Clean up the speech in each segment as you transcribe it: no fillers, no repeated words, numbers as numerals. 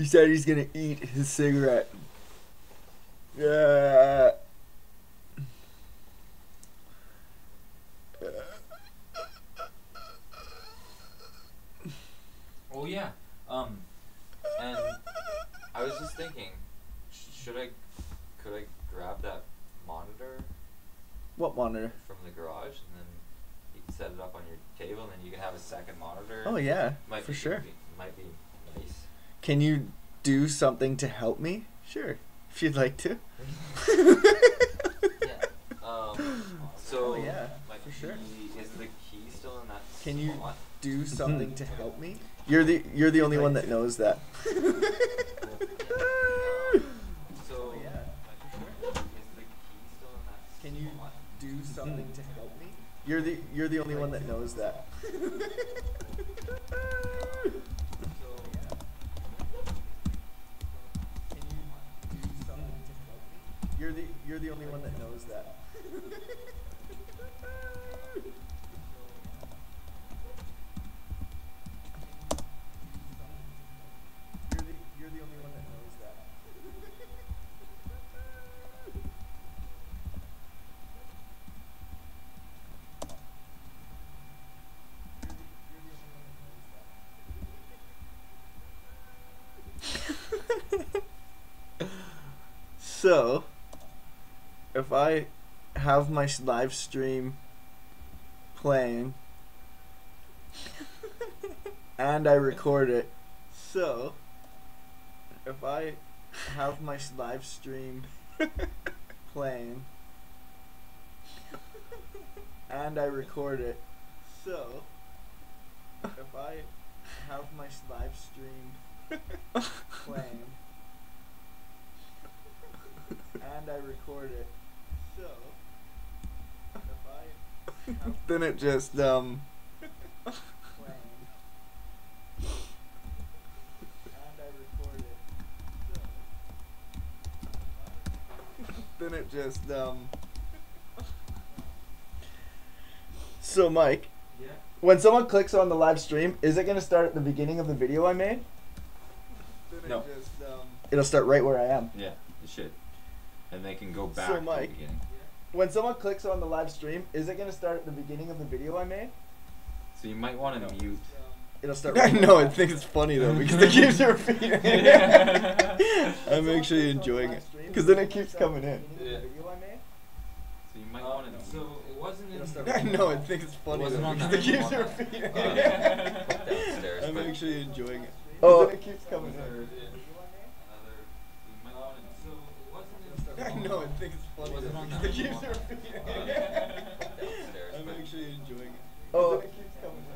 He said he's gonna eat his cigarette. Yeah. Oh yeah. And I was just thinking, could I grab that monitor What monitor? from the garage and then you can set it up on your table and then you can have a second monitor? Oh yeah, Might for be, sure. Might be nice. Can you do something to help me? Sure, if you'd like to. Yeah. So Oh yeah, like, for sure. Is the key still in that Can you spot? do something to help me? You're the only one that knows that. So yeah, for sure. Is the key still in that Can you spot? do something to help me? You're the only one that knows that. You're the only one that knows that. You're the only one that knows that. So, if I have my live stream playing and I record it, so if I have my live stream playing and I record it, so if I have my live stream playing and I record it, so if I have then it just playing and I record it, so then it just So Mike, Yeah. when someone clicks on the live stream, is it gonna start at the beginning of the video I made? Then No. it just it'll start right where I am. Yeah, it should. And they can go back So, to the Mike, beginning. when someone clicks on the live stream, is it gonna start at the beginning of the video I made? So you might want to mute. It'll start. I know. I think it's funny though because it keeps repeating. I'm actually enjoying it because then it keeps coming in. Yeah. So you might want to. So it wasn't in. I know. I think it's funny Wasn't though on because that it keeps one. repeating. Downstairs, I'm but- actually enjoying it. Oh, then it keeps coming in. I know. I think it's funny Wasn't though on because that it keeps one. repeating. Downstairs, I'm but- actually enjoying it. Oh, then it keeps coming in.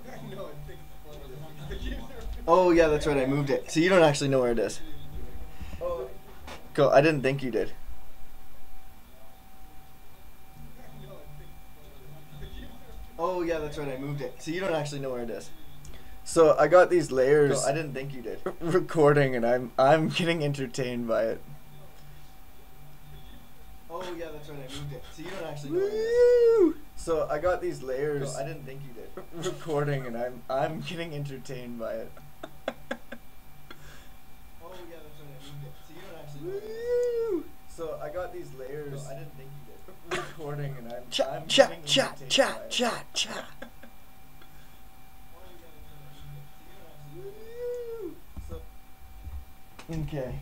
I know. I think it's funny though because it keeps repeating. Oh yeah, that's right. I moved it. So you don't actually know where it is. Oh, go. I didn't think you did. Oh yeah, that's right. I moved it. So you don't actually know where it is. So I got these layers. I didn't think you did. Recording, and I'm getting entertained by it. Oh yeah, that's right. I moved it. So you don't actually know where it is. So I got these layers. I didn't think you did. Recording, and I'm getting entertained by it. Oh yeah, that's right. I moved it. So you don't actually know where it is. So I got these layers. I didn't think you did. Recording, and I'm getting entertained by it. Okay.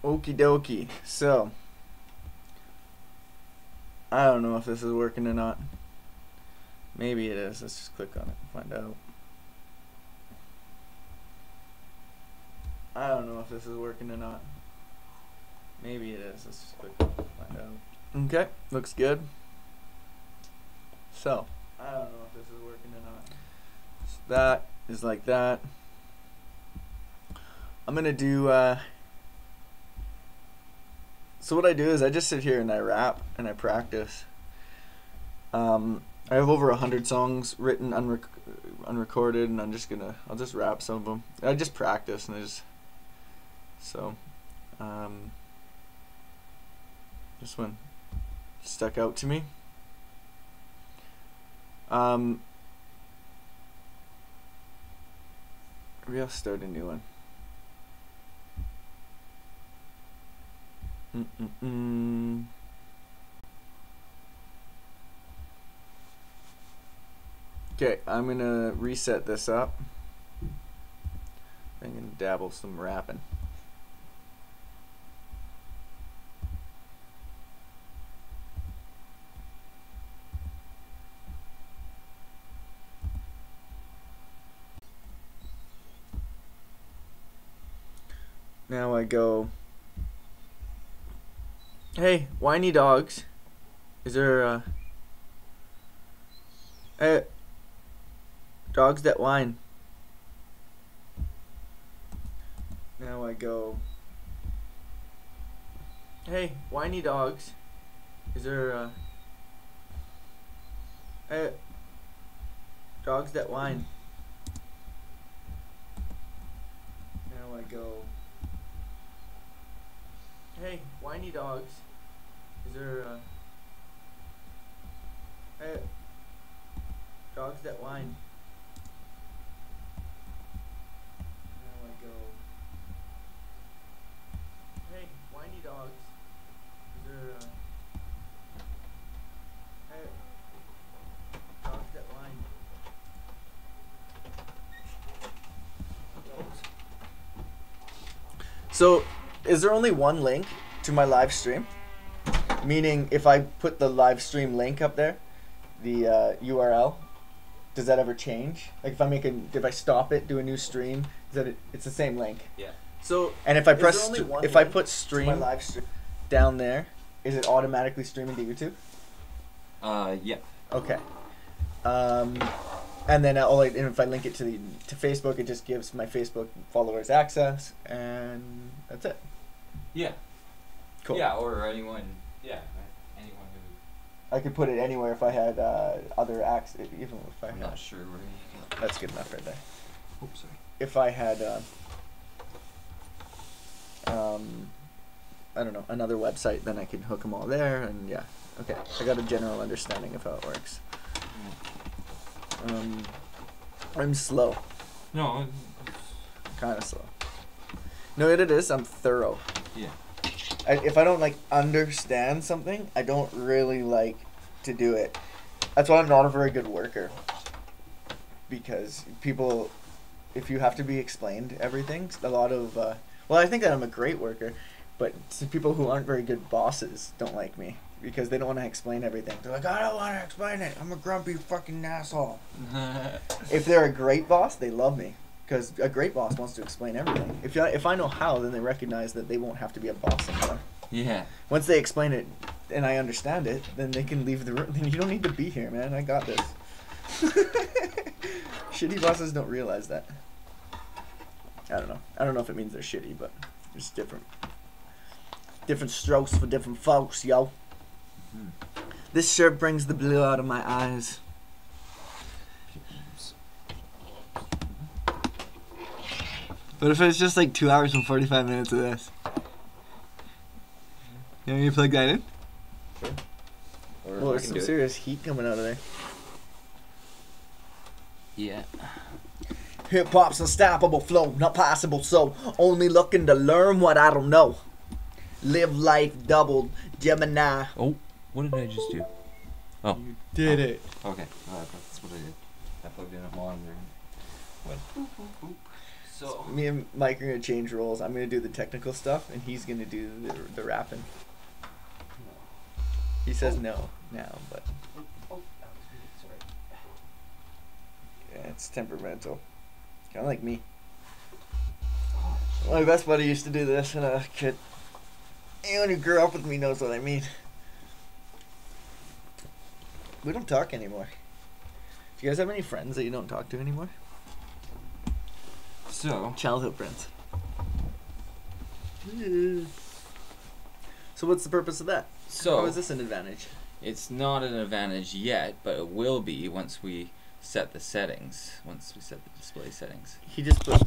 Okie dokie. So, I don't know if this is working or not. Maybe it is. Let's just click on it and find out. I don't know if this is working or not. Maybe it is. Let's just click on it and find out. Okay, looks good. So, I don't know if this is working or not. So that is like that. I'm gonna do, so what I do is I just sit here and I rap and I practice. I have over 100 songs written unrecorded, and I'll just rap some of them. I just practice, and this one stuck out to me. Maybe I'll start a new one. Okay, I'm gonna reset this up. I'm gonna dabble some rapping. Now I go, hey, whiny dogs, is there hey, dogs that whine. Now I go, hey, whiny dogs, is there hey, dogs that whine. Now I go, hey, whiny dogs, is there hey, dogs that whine. Now I go, hey, whiny dogs, is there hey, dogs that whine. So, is there only one link to my live stream? Meaning, if I put the live stream link up there, the URL, does that ever change? Like, if I stop it, do a new stream, it's the same link? Yeah. So, and if I I put stream, my live stream down there, is it automatically streaming to YouTube? Yeah. Okay. And then and if I link it to Facebook, it just gives my Facebook followers access, and that's it. Yeah. Cool. Yeah, or anyone. Yeah, anyone who. I could put it anywhere if I had other access, even if I had. I'm not sure where you can. That's good enough right there. Oops, sorry. If I had, I don't know, another website, then I could hook them all there, and yeah. Okay, I got a general understanding of how it works. I'm slow. No. Kind of slow. No, it is. I'm thorough. Yeah. If I don't understand something, I don't really like to do it. That's why I'm not a very good worker. Because if you have to be explained everything, a lot of I think that I'm a great worker, but people who aren't very good bosses don't like me because they don't want to explain everything. They're like, I don't want to explain it. I'm a grumpy fucking asshole. If they're a great boss, they love me. Because a great boss wants to explain everything. If I know how, then they recognize that they won't have to be a boss anymore. Yeah. Once they explain it and I understand it, then they can leave the room. Then you don't need to be here, man. I got this. Shitty bosses don't realize that. I don't know. I don't know if it means they're shitty, but it's different. Different strokes for different folks, yo. Mm-hmm. This shirt brings the blue out of my eyes. What if it's just like 2 hours and 45 minutes of this? You want me to plug that in? Sure. Well, there's some serious heat coming out of there. Yeah. Hip hop's unstoppable flow, not possible, so only looking to learn what I don't know. Live life doubled, Gemini. Oh, what did I just do? Oh. You did it. Okay, that's what I did. I plugged in a monitor. Went boop, boop, boop. So me and Mike are going to change roles. I'm going to do the technical stuff, and he's going to do the rapping. He says no now, but... Oh, that was me, sorry. Yeah, it's temperamental. Kind of like me. My best buddy used to do this when I was a kid. Anyone who grew up with me knows what I mean. We don't talk anymore. Do you guys have any friends that you don't talk to anymore? So, Childhood friends. So what's the purpose of that? So How is this an advantage? it's not an advantage yet, but it will be once we set the settings. Once we set the display settings. He just put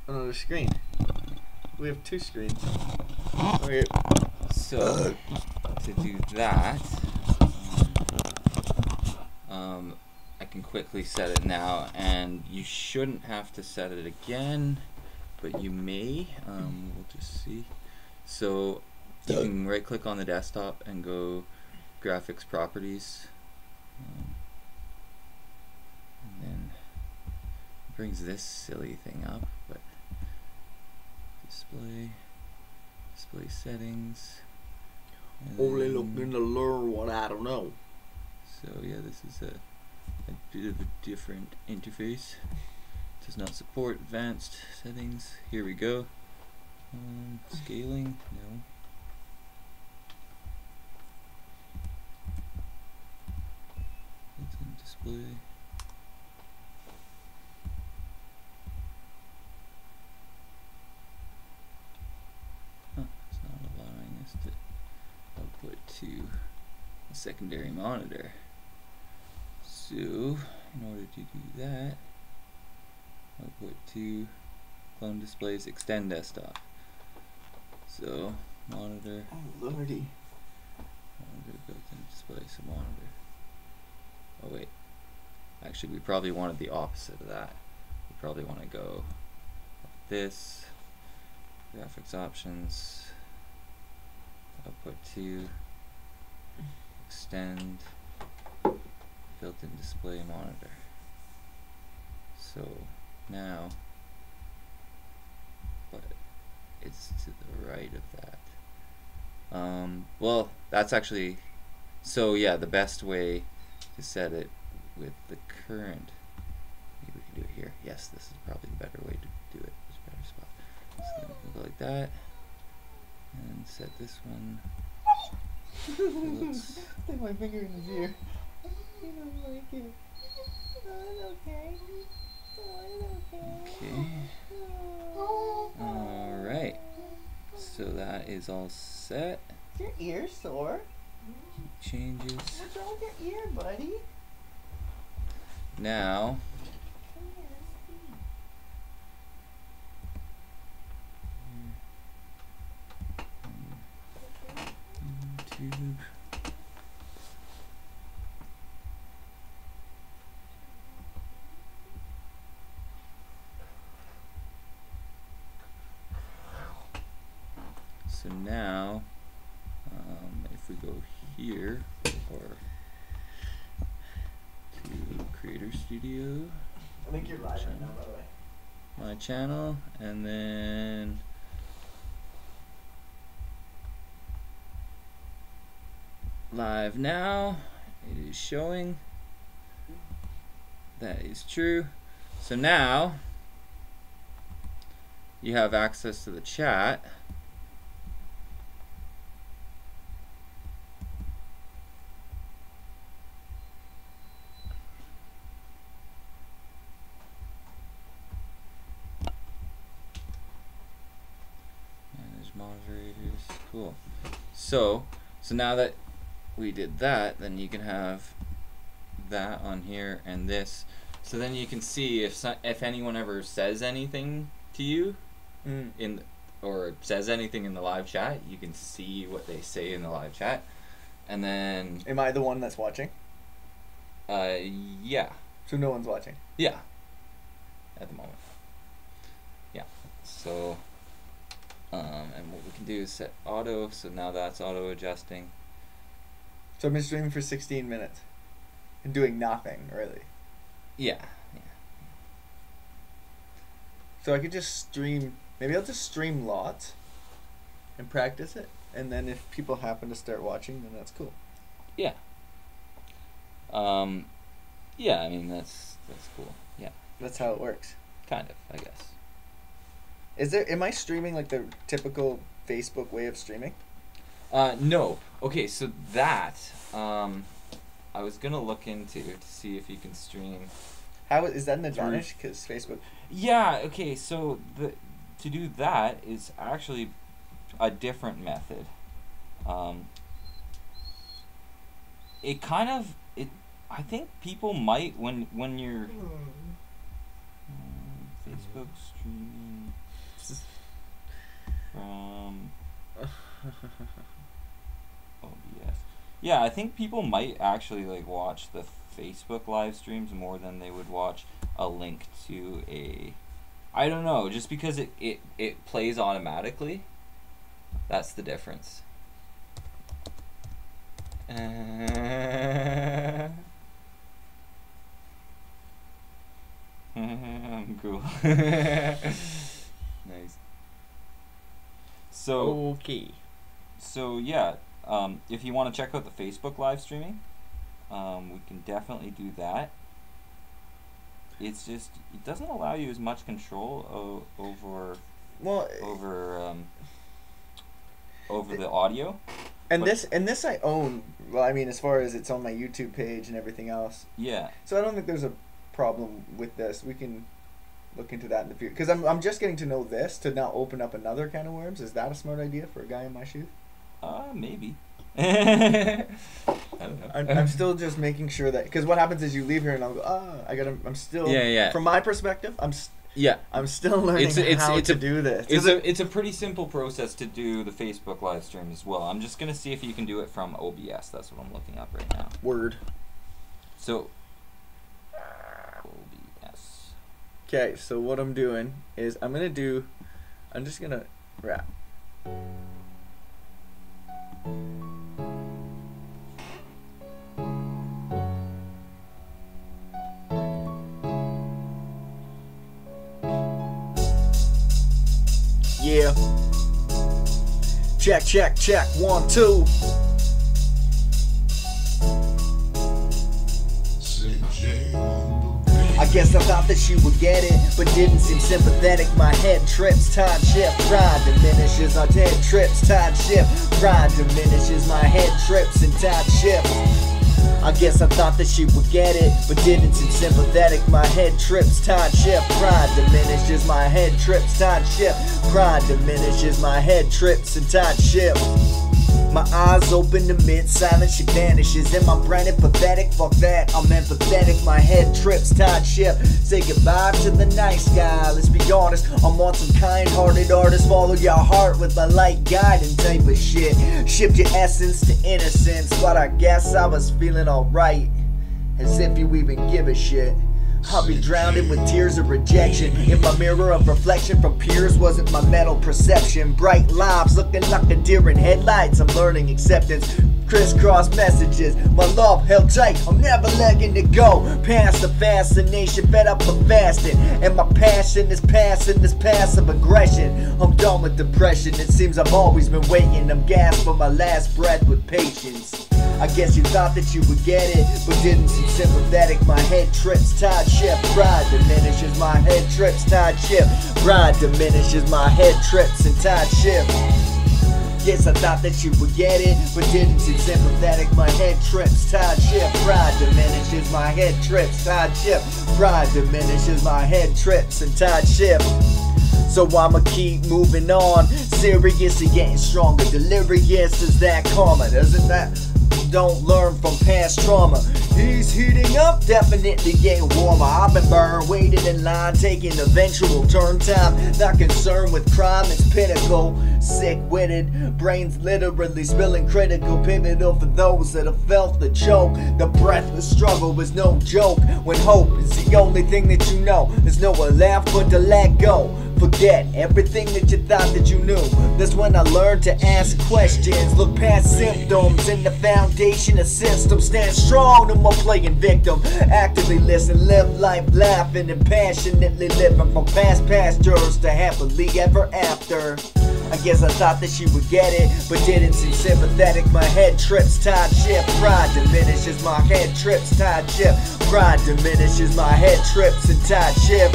another screen. We have 2 screens. Okay. So to do that, I can quickly set it now, and you shouldn't have to set it again, but you may. We'll just see. So you can right click on the desktop and go graphics properties, and then it brings this silly thing up, but display settings, and Only then- looking to learn what I don't know. So yeah, this is a bit of a different interface. Does not support advanced settings. Here we go. Scaling, no. Built-in display. Huh, it's not allowing us to output to a secondary monitor. So, in order to do that, output to clone displays extend desktop. So, monitor, Oh lordy. monitor built-in display, so monitor. Oh wait, actually we probably wanted the opposite of that. We probably want to go like this, graphics options, output to, extend, built-in display monitor. So now, but it's to the right of that. Well, that's actually, so yeah, the best way to set it with the current, maybe we can do it here. Yes, this is probably the better way to do it. It's a better spot. So then we can go like that, and set this one. Looks, Stick my finger in his ear. He doesn't like it. Oh, it's okay. Oh, it's okay. okay. Alright. So that is all set. Is your ear sore? Changes. What's wrong with your ear, buddy? Now, Come here, YouTube. So now, if we go here, or to Creator Studio, I think you're live right now, by the way. my channel, and then live now, it is showing. That is true. So now you have access to the chat. Manage moderators. Cool. So now that we did that, then you can have that on here and this. So then you can see if anyone ever says anything to you or says anything in the live chat, you can see what they say in the live chat. And then Am I the one that's watching? yeah. So no one's watching. Yeah. At the moment. Yeah. So and what we can do is set auto, so now that's auto adjusting. So I've been streaming for 16 minutes. And doing nothing, really. Yeah. So I could just stream, maybe I'll just stream lots and practice it. And then if people happen to start watching, then that's cool. Yeah. Yeah, I mean that's cool. Yeah. That's how it works. Kind of, I guess. Am I streaming like the typical Facebook way of streaming? No. Okay, so that I was gonna look into to see if you can stream. How is that an advantage? Because Facebook. Yeah. Okay. So to do that is actually a different method. I think people might when you're Facebook streaming from OBS. Yeah, I think people might actually like watch the Facebook live streams more than they would watch a link to a. I don't know, just because it plays automatically. That's the difference. I'm cool. Nice. So okay. So yeah, if you want to check out the Facebook live streaming, we can definitely do that. It's just it doesn't allow you as much control over the audio. And this I own. Well, I mean, as far as it's on my YouTube page and everything else. Yeah. So I don't think there's a problem with this. We can look into that in the future. Because I'm just getting to know this to not open up another can of worms. Is that a smart idea for a guy in my shoes? Maybe. I don't know. I'm still just making sure that, because what happens is you leave here and I'll go, I'm still. Yeah. From my perspective, I'm still learning how to do this. It's a pretty simple process to do the Facebook live stream as well. I'm just gonna see if you can do it from OBS. That's what I'm looking up right now. Word. So OBS. Okay, so what I'm doing is I'm just gonna rap. Yeah. Check, 1, 2. I guess I thought that she would get it, but didn't seem sympathetic. My head trips, time shift, pride diminishes. Our dead trips, time shift, pride diminishes. My head trips and time shift. I guess I thought that she would get it, but didn't seem sympathetic. My head trips, time shift, pride diminishes. My head trips, time shift, pride diminishes. My head trips and time shift. My eyes open amid silence, she vanishes. In my brain, pathetic, fuck that, I'm empathetic. My head trips, tide shift. Say goodbye to the nice guy. Let's be honest, I'm on some kind-hearted artist. Follow your heart with a light guiding type of shit. Shift your essence to innocence, but I guess I was feeling alright, as if you even give a shit. I'll be drowning with tears of rejection. In my mirror of reflection from peers wasn't my mental perception. Bright lives looking like a deer in headlights. I'm learning acceptance. Crisscross messages. My love held tight. I'm never letting it go. Past the fascination, fed up with fasting. And my passion is passing this passive aggression. I'm done with depression. It seems I've always been waiting. I'm gasped for my last breath with patience. I guess you thought that you would get it, but didn't seem sympathetic. My head trips, tide shift, pride diminishes. My head trips, tide shift, pride diminishes. My head trips and tide shift. Yes, I thought that you would get it, but didn't seem sympathetic. My head trips, tide shift, pride diminishes. My head trips, tide shift, pride diminishes. My head trips and tide shift. So I'ma keep moving on, serious and getting stronger. Delirious is that karma, doesn't that? Don't learn from past trauma. He's heating up, definitely getting warmer. I've been burned, waiting in line, taking eventual turn time. Not concerned with crime, it's pinnacle. Sick-witted, brains literally spilling critical. Pivotal for those that have felt the choke. The breathless struggle was no joke. When hope is the only thing that you know, there's nowhere left but to let go. Forget everything that you thought that you knew. That's when I learned to ask questions. Look past symptoms and the foundation of systems. Stand strong, no more playing victim. Actively listen, live life laughing and passionately living. From past pastures to happily ever after. I guess I thought that she would get it, but didn't seem sympathetic. My head trips, tide shift, pride diminishes. My head trips, tide shift, pride diminishes. My head trips and tide shift.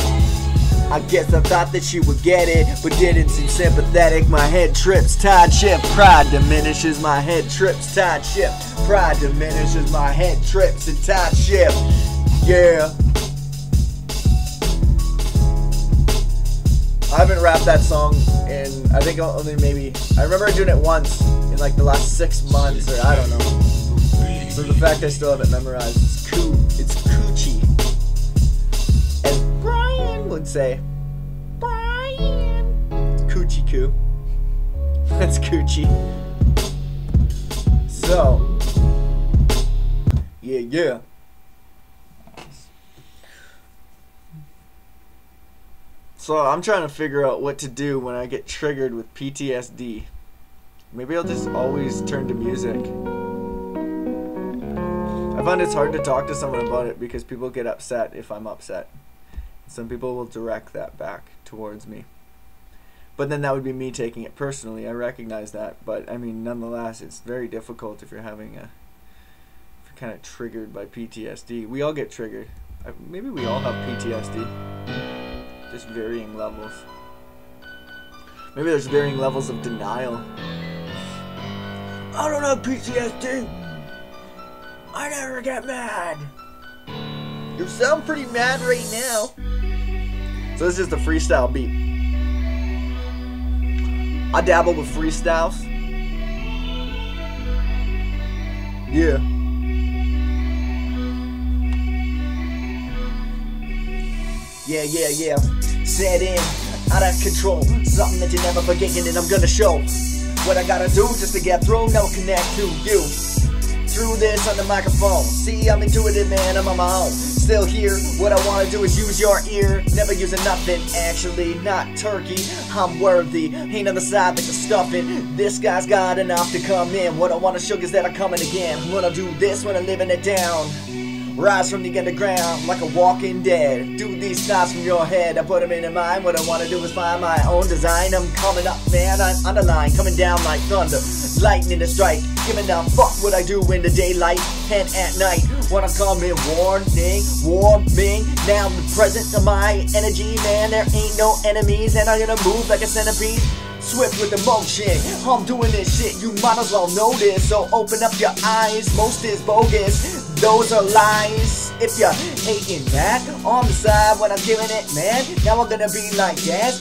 I guess I thought that she would get it, but didn't seem sympathetic. My head trips, tide shift, pride diminishes. My head trips, tide shift, pride diminishes. My head trips and tide shift. Yeah. I haven't rapped that song in, I think only maybe, I remember doing it once in like the last 6 months, or I don't know. So the fact I still have it memorized, it's coochie. And Brian would say, Brian, coochie coo. That's coochie. So, yeah. So I'm trying to figure out what to do when I get triggered with PTSD. Maybe I'll just always turn to music. I find it's hard to talk to someone about it because people get upset if I'm upset. Some people will direct that back towards me. But then that would be me taking it personally. I recognize that. But I mean, nonetheless, it's very difficult if you're having if you're kind of triggered by PTSD. We all get triggered. Maybe we all have PTSD. Just varying levels. Maybe there's varying levels of denial. I don't have PTSD. I never get mad. You sound pretty mad right now. So this is just a freestyle beat. I dabble with freestyles. Yeah. Yeah. Set in, out of control. Something that you never forgetting, and I'm gonna show what I gotta do just to get through. Now connect to you through this on the microphone. See, I'm intuitive, man, I'm on my own. Still here, what I wanna do is use your ear. Never using nothing, actually, not turkey. I'm worthy, ain't on the side like the stuffing. This guy's got enough to come in. What I wanna show is that I'm coming again. When I do this, when I'm living it down. Rise from the underground like a walking dead. Do these thoughts from your head, I put them in mind. What I want to do is find my own design. I'm coming up, man, I'm underlined. Coming down like thunder, lightning to strike. Giving a fuck what I do in the daylight and at night. When I'm coming, warming. Now I'm the present of my energy, man. There ain't no enemies, and I'm gonna move like a centipede. Swift with emotion, I'm doing this shit, you might as well know this. So open up your eyes, most is bogus, those are lies. If you're hating that on the side when I'm giving it, man, now I'm gonna be like that,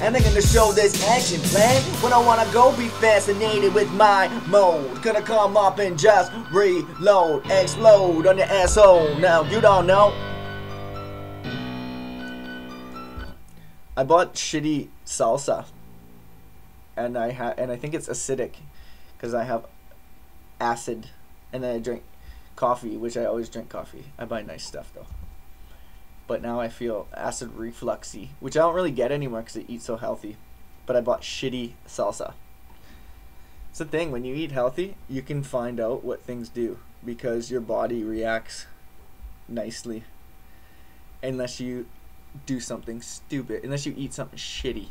and I'm gonna show this action plan. When I wanna go be fascinated with my mode, gonna come up and just reload, explode on your asshole. Now you don't know. I bought shitty salsa. And I think it's acidic because I have acid, and then I drink coffee, which I always drink coffee. I buy nice stuff though. But now I feel acid refluxy, which I don't really get anymore because I eat so healthy. But I bought shitty salsa. It's the thing, when you eat healthy, you can find out what things do because your body reacts nicely unless you do something stupid, unless you eat something shitty.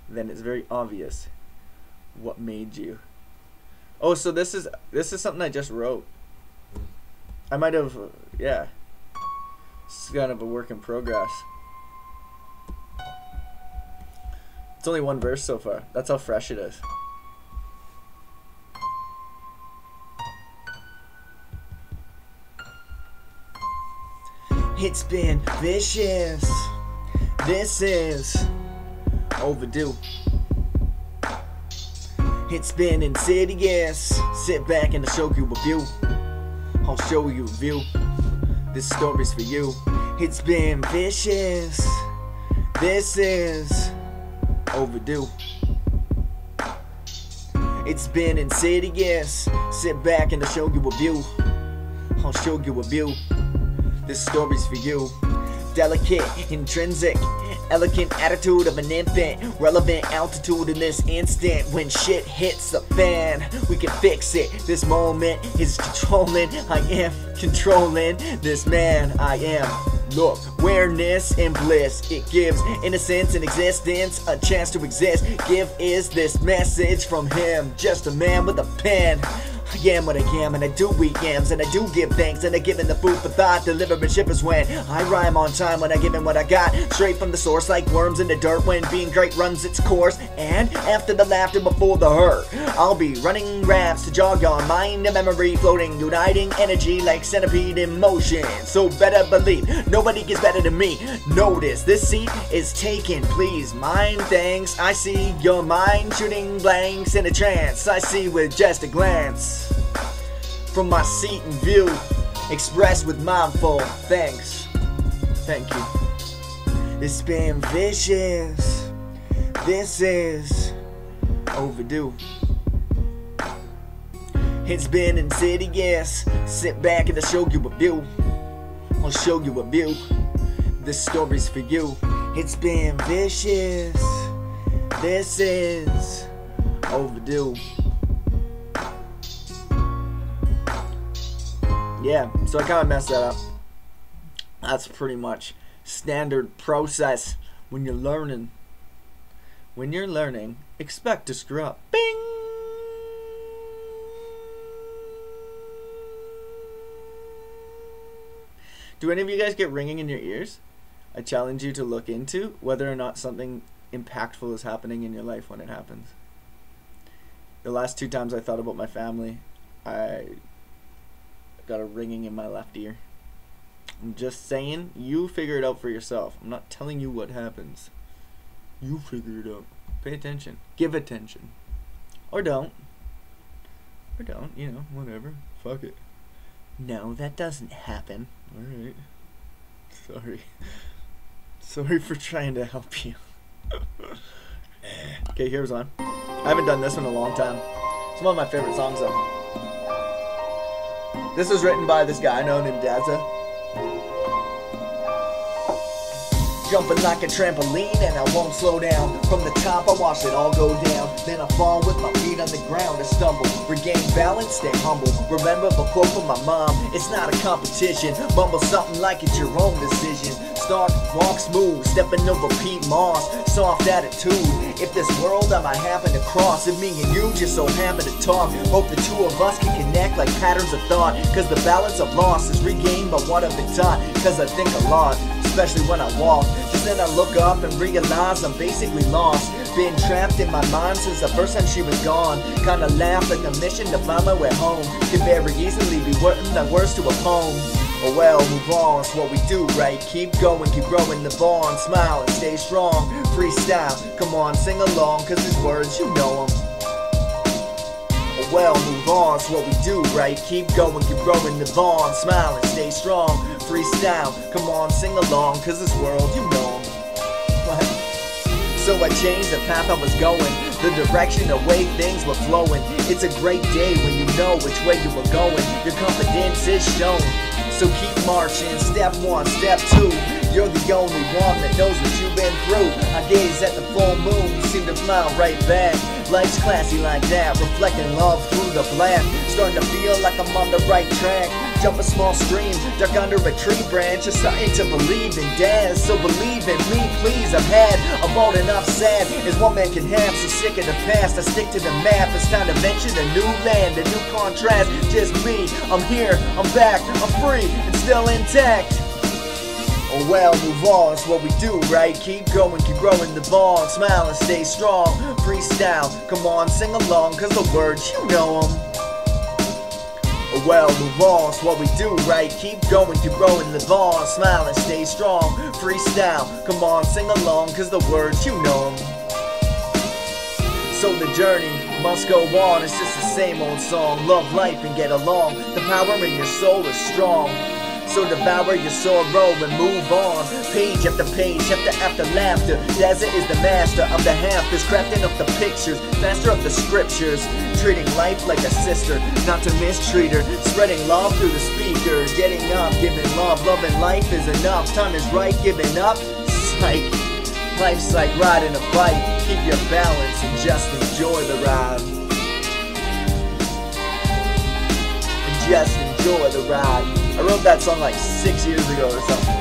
Then it's very obvious what made you. Oh, so this is something I just wrote. I might have, yeah. It's kind of a work in progress. It's only one verse so far. That's how fresh it is. It's been vicious. This is overdue. It's been insidious. Sit back and I'll show you a view. I'll show you a view. This story's for you. It's been vicious. This is overdue. It's been insidious. Sit back and I'll show you a view. I'll show you a view. This story's for you. Delicate, intrinsic, elegant attitude of an infant. Relevant altitude in this instant. When shit hits the fan, we can fix it. This moment is controlling. I am controlling this man. I am. Look, awareness and bliss. It gives innocence and existence a chance to exist. Give is this message from him. Just a man with a pen. I am what I am, and I do eat yams, and I do give thanks, and I give in the food for thought, delivering shippers when I rhyme on time, when I give in what I got, straight from the source like worms in the dirt, when being great runs its course, and after the laughter before the hurt, I'll be running raps to jog on mind and memory, floating, uniting energy like centipede in motion, so better believe, nobody gets better than me. Notice, this seat is taken, please mind things, I see your mind shooting blanks in a trance, I see with just a glance. From my seat and view, expressed with mindful thanks. Thank you. It's been vicious. This is overdue. It's been insidious. Sit back and I'll show you a view. I'll show you a view. This story's for you. It's been vicious. This is overdue. Yeah, so I kind of messed that up. That's pretty much standard process when you're learning. When you're learning, expect to screw up. Bing! Do any of you guys get ringing in your ears? I challenge you to look into whether or not something impactful is happening in your life when it happens. The last 2 times I thought about my family, I got a ringing in my left ear. I'm just saying, you figure it out for yourself. I'm not telling you what happens. You figure it out. Pay attention. Give attention. Or don't. Or don't, you know, whatever. Fuck it. No, that doesn't happen. Alright. Sorry. Sorry for trying to help you. Okay, here's one. I haven't done this one in a long time. It's one of my favorite songs though. This was written by this guy known named Dazza. Jumping like a trampoline and I won't slow down. From the top I watch it all go down. Then I fall with my feet on the ground and stumble. Regain balance, stay humble. Remember the quote from my mom, it's not a competition. Mumble something like it's your own decision. Start, walk smooth, stepping over Pete Moss. Soft attitude, if this world I might happen to cross, if me and you just so happen to talk, hope the two of us can connect like patterns of thought. Cause the balance of loss is regained by what I've been taught. Cause I think a lot, especially when I walk. Just then I look up and realize I'm basically lost. Been trapped in my mind since the first time she was gone. Kinda laugh at the mission to find my way home. Could very easily be written the words to a poem. Oh well, move on, it's what we do, right? Keep going, keep growing the bond. Smile and stay strong. Freestyle, come on, sing along, cause these words, you know them. Oh well, move on, it's what we do, right? Keep going, keep growing the bond. Smile and stay strong. Freestyle, come on, sing along, cause this world, you know them. So I changed the path I was going, the direction, the way things were flowing. It's a great day when you know which way you were going. Your confidence is shown. So keep marching, step 1, step 2. You're the only one that knows what you've been through. I gaze at the full moon, you seem to smile right back. Life's classy like that, reflecting love through the black. Starting to feel like I'm on the right track. Jump a small stream, duck under a tree branch. Just starting to believe in dance. So believe in me, please. I've had about enough sad as one man can have. So sick of the past, I stick to the map. It's time to venture the new land, a new contrast. Just me, I'm here, I'm back, I'm free and still intact. Oh well, move on, it's what we do, right? Keep going, keep growing the bond. Smile and stay strong. Freestyle, come on, sing along, cause the words, you know them. Oh well, move on, it's what we do, right? Keep going, keep growing the bond. Smile and stay strong. Freestyle, come on, sing along, cause the words, you know them. So the journey must go on, it's just the same old song. Love life and get along, the power in your soul is strong. So devour your sorrow and move on. Page after page, chapter after laughter. Dazza is the master of the hafters, crafting up the pictures, master of the scriptures. Treating life like a sister, not to mistreat her. Spreading love through the speaker. Getting up, giving love, loving life is enough. Time is right, giving up, psych. Life's like riding a bike. Keep your balance and just enjoy the ride. And just enjoy the ride. I wrote that song like 6 years ago or something.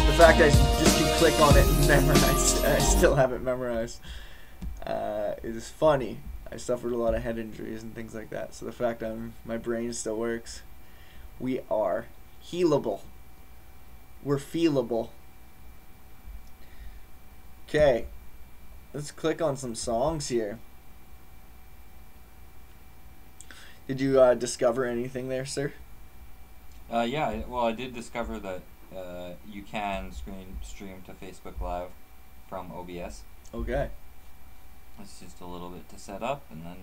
The fact I just can click on it and memorize, I still have it memorized, is funny. I suffered a lot of head injuries and things like that. So the fact that my brain still works, we are healable. We're feelable. Okay, let's click on some songs here. Did you discover anything there, sir? Yeah, well, I did discover that you can stream to Facebook Live from OBS. Okay. It's just a little bit to set up, and then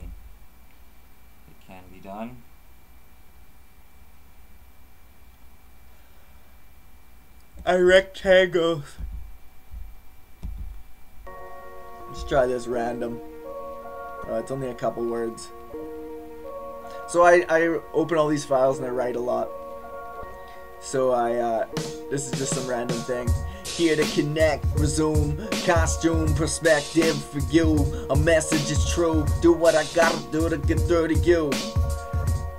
it can be done. Rectangles. Let's try this random. It's only a couple words. So I open all these files and I write a lot. So this is just some random thing. Here to connect, resume, costume, perspective for you. A message is true. Do what I gotta do to get through to you.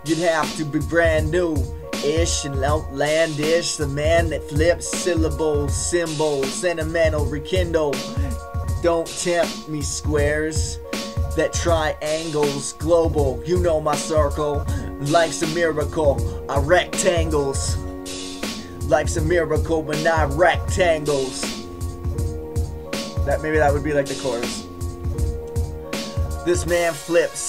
You'd have to be brand new-ish and outlandish. The man that flips syllables, symbols, sentimental, rekindle. Don't tempt me, squares. That triangles, global, you know my circle. Life's a miracle, I rectangles. Life's a miracle when I rectangles. Maybe that would be like the chorus. This man flips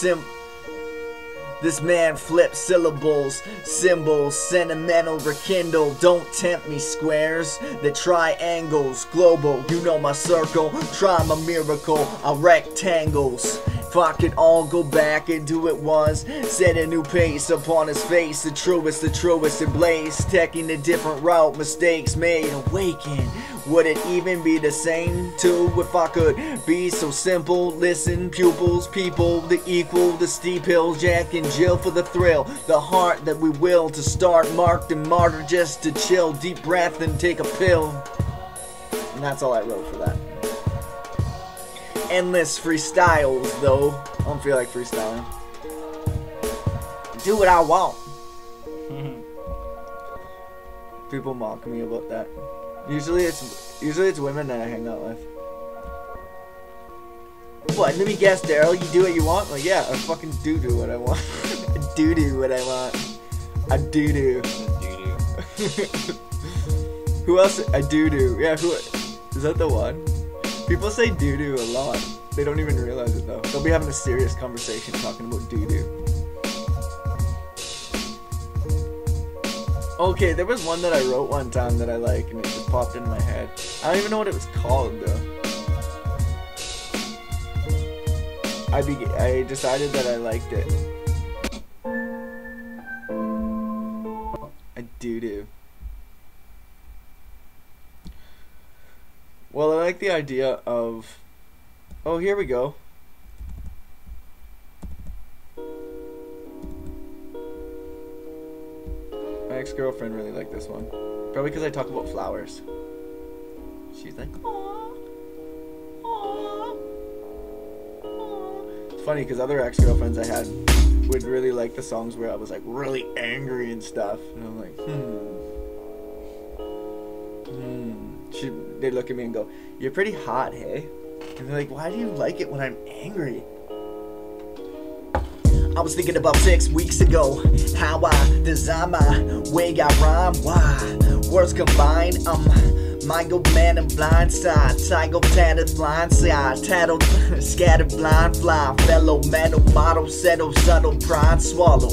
syllables, symbols, sentimental, rekindle. Don't tempt me, squares. The triangles, global, you know my circle. Try my miracle, I rectangles. If I could all go back and do it once, set a new pace upon his face. The truest and blaze, taking a different route, mistakes made, awaken. Would it even be the same too if I could be so simple? Listen, pupils, people, the equal, the steep hills, Jack and Jill for the thrill, the heart that we will to start, marked and martyr just to chill, deep breath and take a pill. And that's all I wrote for that. Endless freestyles though. I don't feel like freestyling. Do what I want. People mock me about that. Usually it's women that I hang out with. What? Let me guess, Daryl. You do what you want? Like, yeah, I fucking do what I want. I do what I want. I do. Who else? I do. Yeah, who? Is that the one? People say doo-doo a lot. They don't even realize it though. They'll be having a serious conversation talking about doo-doo. Okay, there was one that I wrote one time that I like and it just popped into my head. I don't even know what it was called though. I decided that I liked it. A doo-doo. Well, I like the idea of... Oh, here we go. My ex-girlfriend really liked this one. Probably because I talk about flowers. She's like, aww, aww, aww. It's funny because other ex-girlfriends I had would really like the songs where I was like really angry and stuff. And I'm like, They'd look at me and go, you're pretty hot, hey? And they're like, why do you like it when I'm angry? I was thinking about 6 weeks ago, how I design my way I rhyme. Why? Words combined, my good man and blind side, tiger tatted blind side, tattled, scattered blind fly, fellow metal model, settle, subtle, pride, swallow.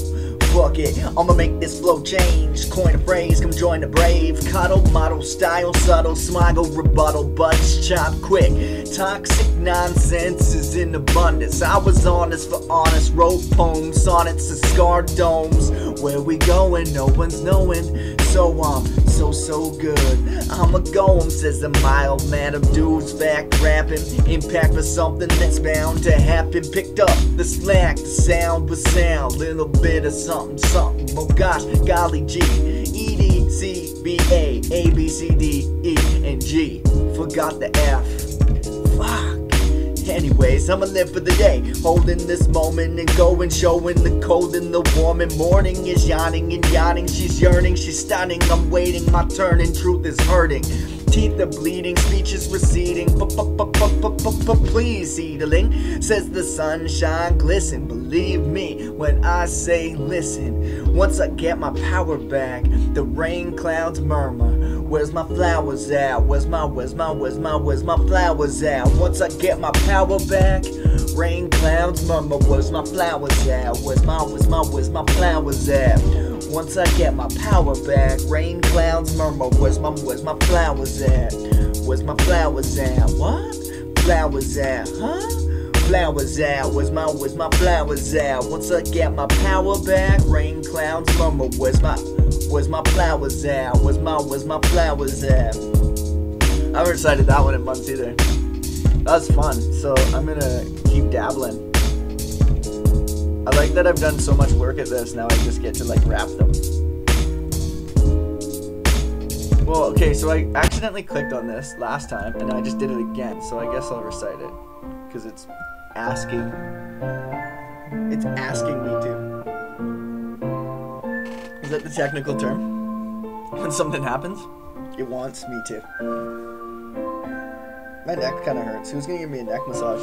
Fuck it, I'ma make this flow change. Coin a phrase, come join the brave. Cuddle, model, style, subtle, smuggle, rebuttal, butts, chop quick. Toxic nonsense is in abundance. I was honest for honest, wrote poems, sonnets, and scarred domes. Where we going, no one's knowing. So so good. I'ma go, says the mild man of dudes back rapping. Impact for something that's bound to happen. Picked up the slack, the sound was sound. Little bit of something, oh gosh, golly G. E, D, C, B, A, B, C, D, E, and G. Forgot the F. Fuck. Anyways, I'ma live for the day, holding this moment and going, showing the cold in the warm. And morning is yawning and yawning. She's yearning, she's stunning. I'm waiting my turn and truth is hurting. Teeth are bleeding, speech is receding. Please, seedling, says the sunshine glisten. Believe me when I say listen. Once I get my power back, the rain clouds murmur. Where's my flowers at? Where's my flowers at? Once I get my power back, rain clouds murmur. Where's my flowers at? Where's my flowers at? Once I get my power back, rain clouds murmur. Where's my flowers at? Where's my flowers at? What? Flowers at? Huh? Flowers at? Where's my flowers at? Once I get my power back, rain clouds murmur. Where's my flowers at? Where's my flowers at? I haven't recited that one in months either. That was fun, so I'm gonna keep dabbling. I like that I've done so much work at this, now I just get to like rap them. Well, okay, so I accidentally clicked on this last time, and I just did it again, so I guess I'll recite it. Because it's asking me to. Is that the technical term? When something happens, it wants me to. My neck kind of hurts. Who's gonna give me a neck massage?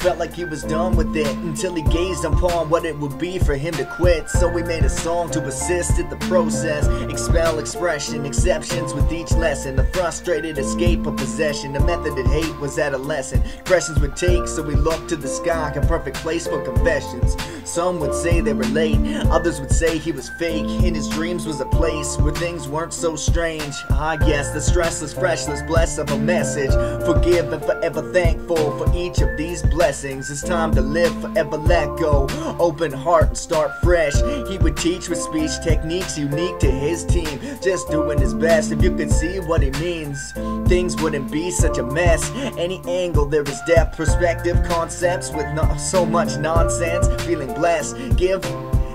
Felt like he was done with it until he gazed upon what it would be for him to quit. So we made a song to assist in the process, expel expression, exceptions with each lesson, a frustrated escape of possession. The method of hate was adolescent. Impressions would take, so we looked to the sky, a perfect place for confessions. Some would say they were late, others would say he was fake. In his dreams was a place where things weren't so strange. Ah yes, the stressless, freshless, blessed of a message. Forgive and forever thankful for each of these blessings. It's time to live, forever let go. Open heart and start fresh. He would teach with speech techniques unique to his team, just doing his best. If you could see what he means, things wouldn't be such a mess. Any angle there is depth, perspective, concepts with not so much nonsense. Feeling blessed, give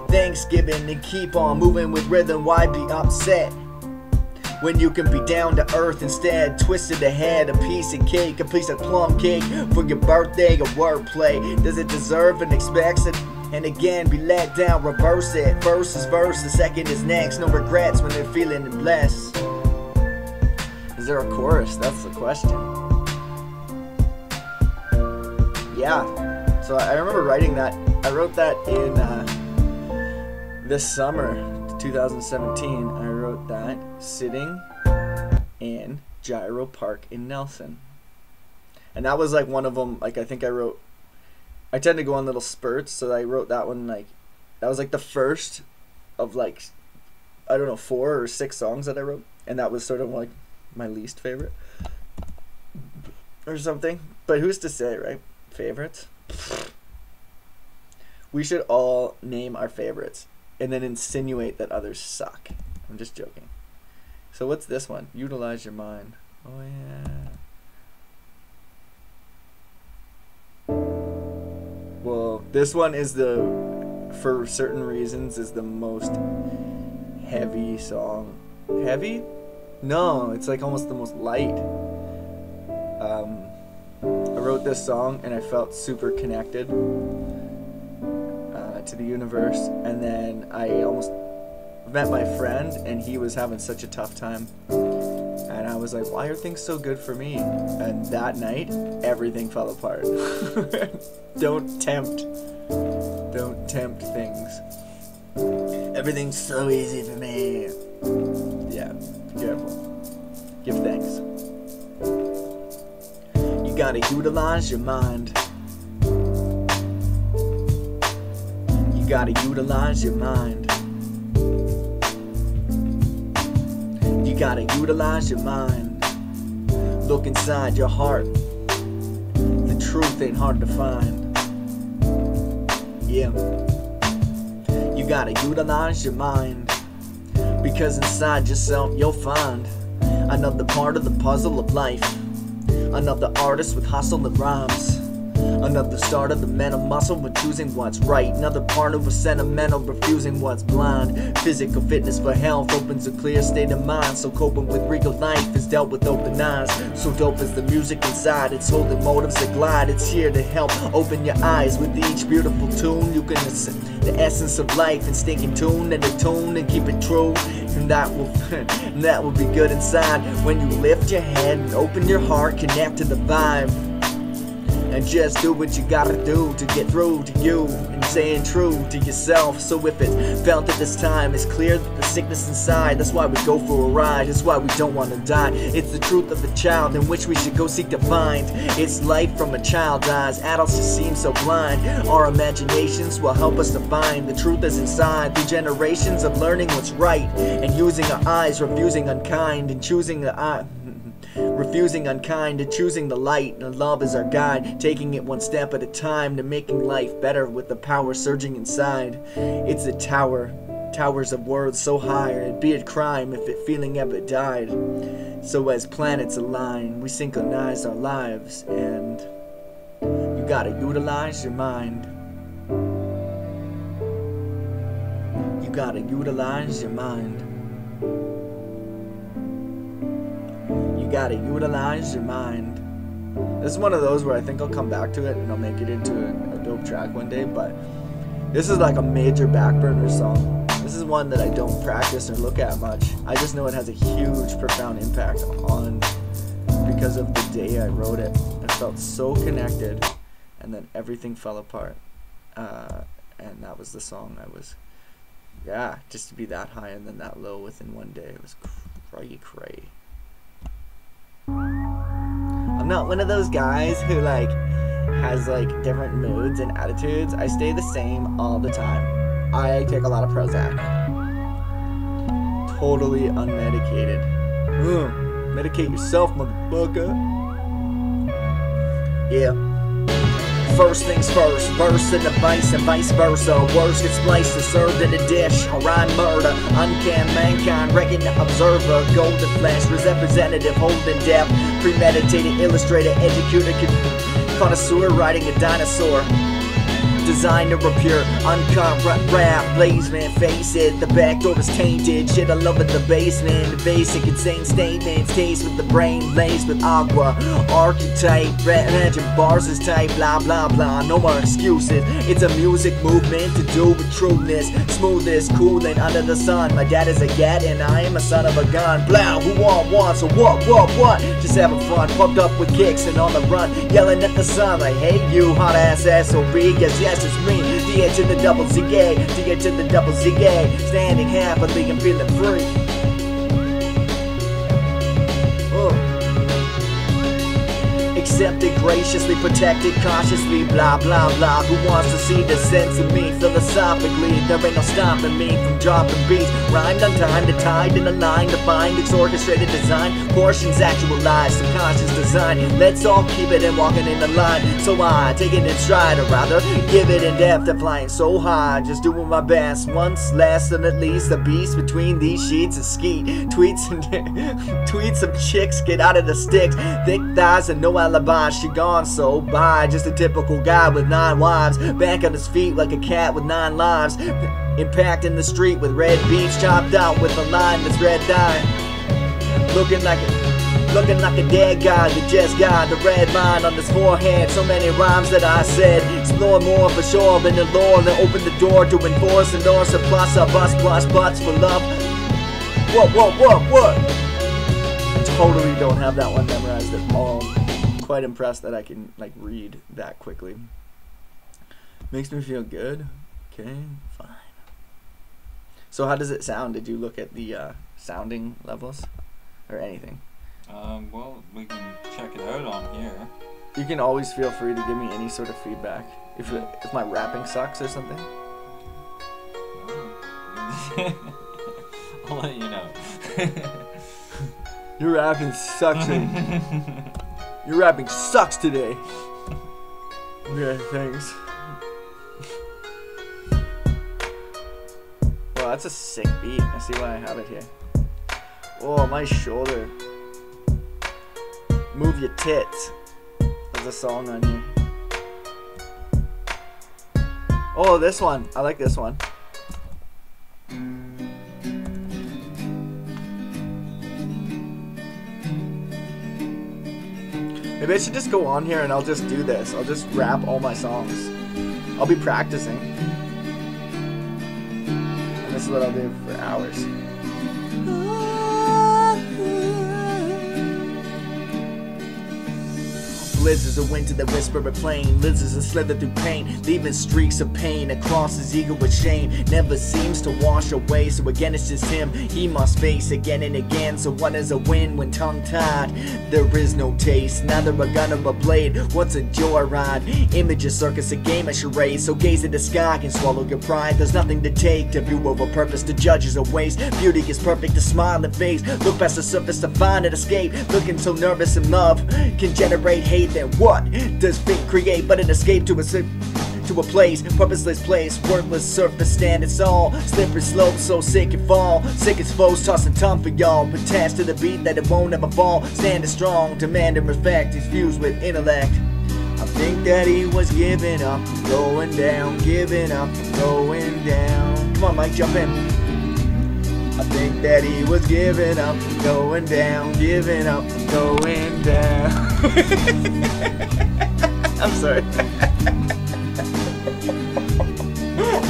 thanksgiving and keep on moving with rhythm. Why be upset when you can be down to earth instead? Twisted ahead, a piece of cake, a piece of plum cake for your birthday, or wordplay. Does it deserve and expects it? And again, be let down, reverse it. First is verse, the second is next. No regrets when they're feeling blessed. Is there a chorus? That's the question. Yeah. So I remember writing that. I wrote that in this summer, 2017. I wrote that sitting in Gyro Park in Nelson. And that was like one of them. Like I think I tend to go on little spurts, so I wrote that one like, that was like the first of like, I don't know, 4 or 6 songs that I wrote. And that was sort of like my least favorite or something. But who's to say, right? Favorites? We should all name our favorites and then insinuate that others suck. I'm just joking. So what's this one? Utilize your mind. Oh yeah. Well, this one is for certain reasons, is the most heavy song. Heavy? No, it's like almost the most light. I wrote this song and I felt super connected to the universe, and then I almost met my friend and he was having such a tough time, and I was like, why are things so good for me? And that night everything fell apart. Don't tempt things. Everything's so easy for me. Yeah, be careful. Give thanks. You gotta utilize your mind. You gotta utilize your mind. You gotta utilize your mind. Look inside your heart. The truth ain't hard to find. Yeah. You gotta utilize your mind, because inside yourself you'll find another part of the puzzle of life. Another artist with hustle and rhymes. Another start of the mental muscle when choosing what's right. Another part of a sentimental, refusing what's blind. Physical fitness for health opens a clear state of mind. So coping with regal life is dealt with open eyes. So dope is the music inside. It's holding motives that glide. It's here to help open your eyes. With each beautiful tune you can listen the essence of life and stay in tune and attune and keep it true. and that will be good inside. When you lift your head and open your heart, connect to the vibe, and just do what you gotta do to get through to you, and staying true to yourself. So if it felt at this time, it's clear that the sickness inside, that's why we go for a ride, that's why we don't want to die. It's the truth of the child in which we should go seek to find. It's life from a child's eyes, adults just seem so blind. Our imaginations will help us to find the truth is inside, through generations of learning what's right, and using our eyes, refusing unkind, and choosing the eye. Refusing unkind and choosing the light, and love is our guide, taking it one step at a time to making life better with the power surging inside. It's a tower, towers of words so high, it'd be a crime if it feeling ever died. So as planets align, we synchronize our lives, and you gotta utilize your mind. You gotta utilize your mind. You gotta utilize your mind. This is one of those where I think I'll come back to it and I'll make it into a dope track one day, but this is like a major backburner song. This is one that I don't practice or look at much. I just know it has a huge, profound impact on, because of the day I wrote it. I felt so connected, and then everything fell apart. And that was the song. I was, yeah, just to be that high and then that low within one day. It was cray. I'm not one of those guys who like has like different moods and attitudes. I stay the same all the time. I take a lot of Prozac. Totally unmedicated. Medicate yourself, motherfucker. Yeah. First things first, verse and device and vice versa. Words get spliced and served in a dish. I rhyme murder, uncan mankind, reckon the observer. Golden flash, representative, holding depth. Premeditated, illustrator, educator, connoisseur, riding a dinosaur. Designer of pure, uncut rap, blaze man, face it. The back door is tainted, shit I love at the basement. Basic, insane statements, taste with the brain, laced with agua. Archetype, imagine bars is type, blah blah blah, no more excuses. It's a music movement to do with trueness. Smoothest, cooling under the sun. My dad is a gat and I am a son of a gun. Blah, who want, so what? Just having fun, pumped up with kicks and on the run. Yelling at the sun like, hey you, hot ass SOB, yes, it's me, D to the double Z-A, D to the double Z-A, standing happily and feeling free. Accepted, graciously, protected, cautiously, blah blah blah. Who wants to see the sense of me philosophically? There ain't no stopping me from dropping beats. Rhymed on time, to tied in a line, defined, it's orchestrated design. Portions actualized, subconscious design. Let's all keep it and walking in the line. So I take it in stride, or rather, give it in depth and flying so high. Just doing my best, once, last, and at least. The beast between these sheets of skeet. Tweets of chicks get out of the sticks. Thick thighs and no alibi. She gone so bye. Just a typical guy with 9 wives. Back on his feet like a cat with 9 lives. Impact in the street with red beats chopped out with a line that's red dye. Looking like a dead guy that just got the red line on his forehead. So many rhymes that I said. Explore more for sure than the lore. Then open the door to enforce and endorse a plus a bus plus butts for love. What? Totally don't have that one memorized at all. Quite impressed that I can like read that quickly. Makes me feel good. Okay, fine. So how does it sound? Did you look at the sounding levels or anything? Well, we can check it out on here. You can always feel free to give me any sort of feedback if my rapping sucks or something. I'll let you know. Your rapping sucks. Your rapping sucks today. Yeah, thanks. Well, that's a sick beat. I see why I have it here. Oh, my shoulder. Move your tits. There's a song on here. Oh, this one. I like this one. Maybe I should just go on here and I'll just do this. I'll just rap all my songs. I'll be practicing. And this is what I'll do for hours. Blizzards of winter that whisper a plane. Lizards that slither through pain, leaving streaks of pain across his ego with shame. Never seems to wash away, so again it's just him he must face again and again. So what is a win when tongue-tied? There is no taste, neither a gun or a blade. What's a joyride? Image, a circus, a game, a charade. So gaze at the sky and swallow your pride. There's nothing to take, to view over purpose, to judge is a waste. Beauty is perfect, a smiling face. Look past the surface to find an escape. Looking so nervous and love can generate hate. Then what does fate create but an escape to a place, purposeless place, worthless surface stand. It's all slippery slope, so sick and fall. Sick as foes, tossing tongue for y'all. Attached to the beat that it won't ever fall. Standing strong, demanding respect. He's fused with intellect. I think that he was giving up, going down, giving up, going down. Come on, Mike, jump in. I think that he was giving up, going down, giving up, going down. I'm sorry.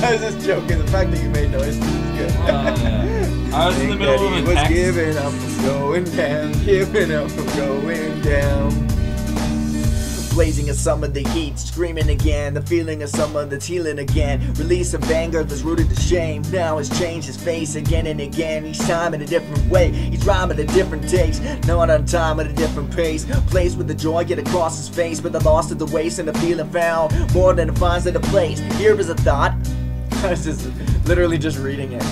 I was just joking. The fact that you made noises is good. Yeah. I was in the middle of a was text. giving up, going down, giving up, going down. Blazing of some of the heat, screaming again. The feeling of summer that's healing again. Release of anger that's rooted to shame. Now has changed his face again and again. Each time in a different way. Each rhyme at a different taste. Not on time at a different pace. Place with the joy get across his face. But the loss of the waste and the feeling found. More than it finds at a place. Here is a thought. I was just literally just reading it.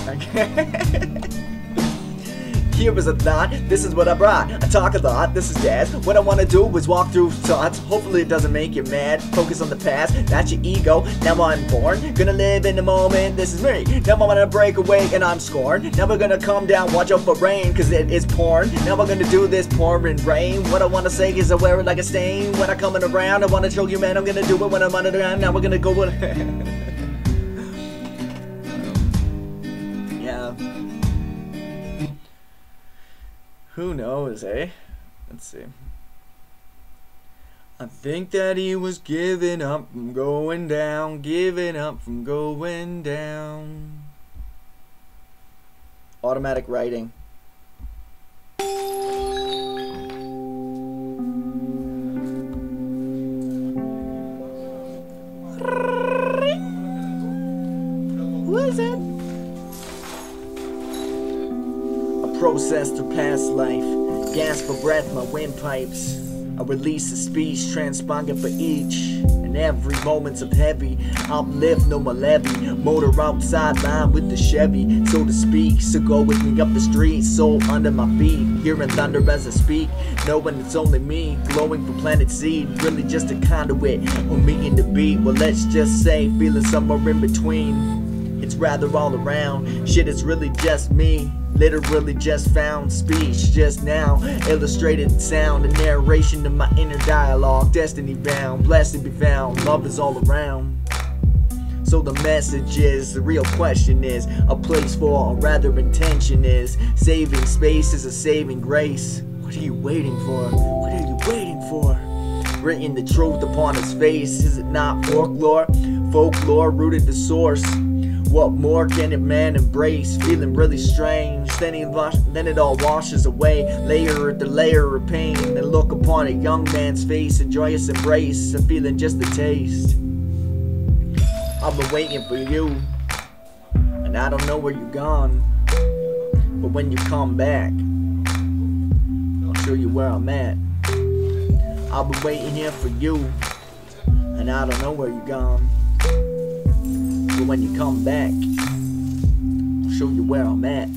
Here is a thought, this is what I brought. I talk a lot, this is Daz. What I wanna do is walk through thoughts. Hopefully it doesn't make you mad. Focus on the past, that's your ego. Now I'm born, gonna live in the moment. This is me. Now I'm gonna break away and I'm scorned. Now we're gonna come down, watch out for rain, cause it is porn. Now we're gonna do this pouring rain. What I wanna say is I wear it like a stain. When I'm coming around, I wanna show you, man, I'm gonna do it when I'm under the ground. Now we're gonna go with yeah. Who knows, eh? Let's see. I think that he was giving up from going down, giving up from going down. Automatic writing. Who is it? Process through past life, gasp for breath, my windpipes. I release a speech, transponder for each and every moments of heavy. Uplift, no more levy. Motor outside line with the Chevy, so to speak. So go with me up the street, soul under my feet. Hearing thunder as I speak, knowing it's only me. Glowing from planet seed, really just a conduit. On me in the beat, well let's just say, feeling somewhere in between. It's rather all around, shit it's really just me. Literally just found speech just now. Illustrated sound, a narration of my inner dialogue. Destiny bound, blessed to be found. Love is all around. So the message is, the real question is, a place for, or rather intention is. Saving space is a saving grace. What are you waiting for? What are you waiting for? Written the truth upon his face. Is it not folklore? Folklore rooted to source. What more can a man embrace? Feeling really strange. Then it all washes away. Layer after layer of pain. And look upon a young man's face. A joyous embrace. A feeling just a taste. I've been waiting for you. And I don't know where you're gone. But when you come back, I'll show you where I'm at. I've been waiting here for you. And I don't know where you're gone. But when you come back, I'll show you where I'm at.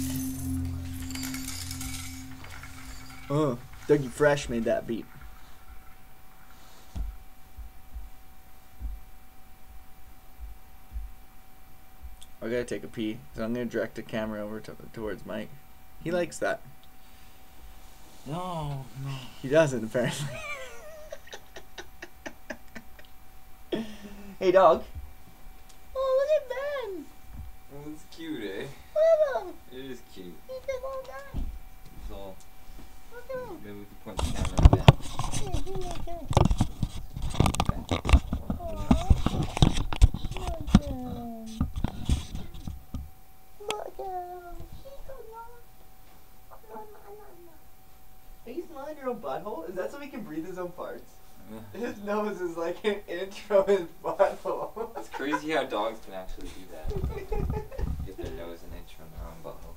Dougie Fresh made that beat. I gotta take a pee, so I'm gonna direct the camera over towards Mike. He likes that. No. He doesn't, apparently. Hey, dog. Oh, look at Ben. Well, it's cute, eh? Look at him. It is cute. He's a little guy. It's all. Look at him. Maybe we can point the camera at Ben. Yeah, he's okay. Look at him. Look at him. He's so long. butthole? Is that so he can breathe his own farts? His nose is like an inch from his butthole. It's crazy how dogs can actually do that. Get their nose an inch from their own butthole.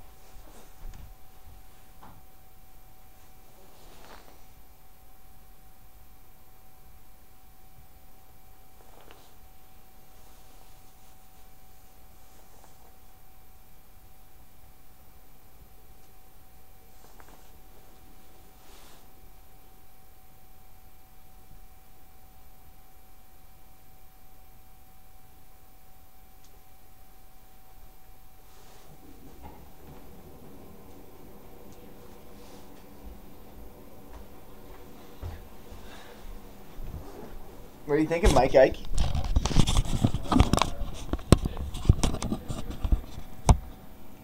What are you thinking, Mike Ike?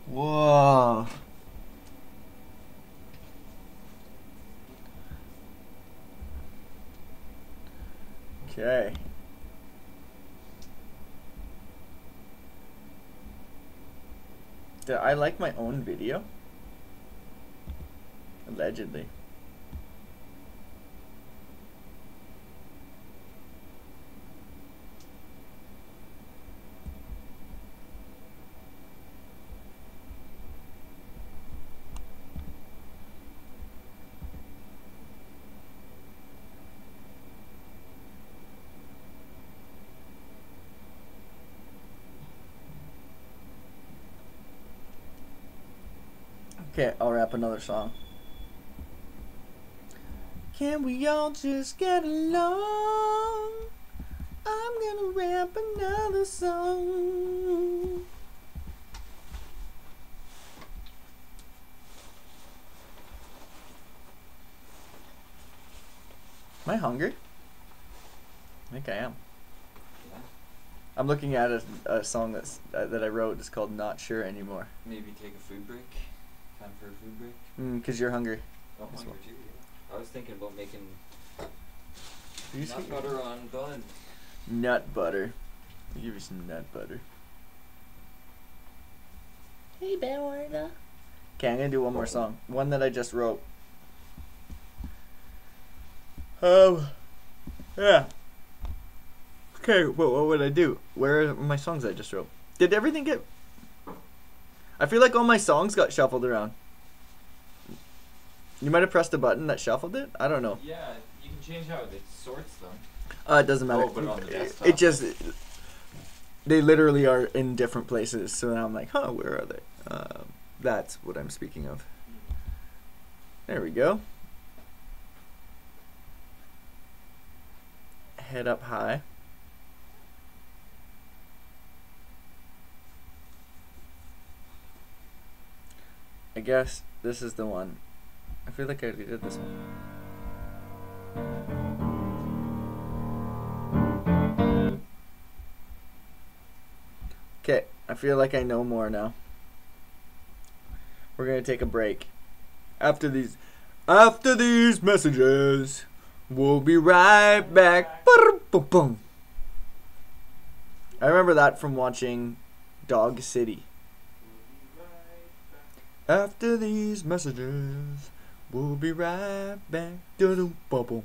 Whoa. Okay. Did I like my own video? Allegedly. Okay, I'll rap another song. Can we all just get along? I'm gonna rap another song. Am I hungry? I think I am. Yeah. I'm looking at a song that I wrote. It's called "Not Sure Anymore." Maybe take a food break. Time for a food break. 'Cause you're hungry. I'm As hungry well. too. Yeah. I was thinking about making You nut butter on bun. Nut butter. I'll give you some nut butter. Hey, Bewarda. Okay, I'm gonna do one more song. One that I just wrote. Yeah. Okay, what would I do? Where are my songs I just wrote? Did everything get... I feel like all my songs got shuffled around. You might have pressed a button that shuffled it? I don't know. Yeah, you can change how it sorts them. It doesn't matter. Oh, but on the desktop. It just... They literally are in different places, so now I'm like, huh, where are they? That's what I'm speaking of. There we go. Head up high. I guess this is the one. I feel like I already did this one. Okay, I feel like I know more now. We're gonna take a break. After these messages, we'll be right back. Boom. I remember that from watching Dog City. After these messages, we'll be right back. Bubble.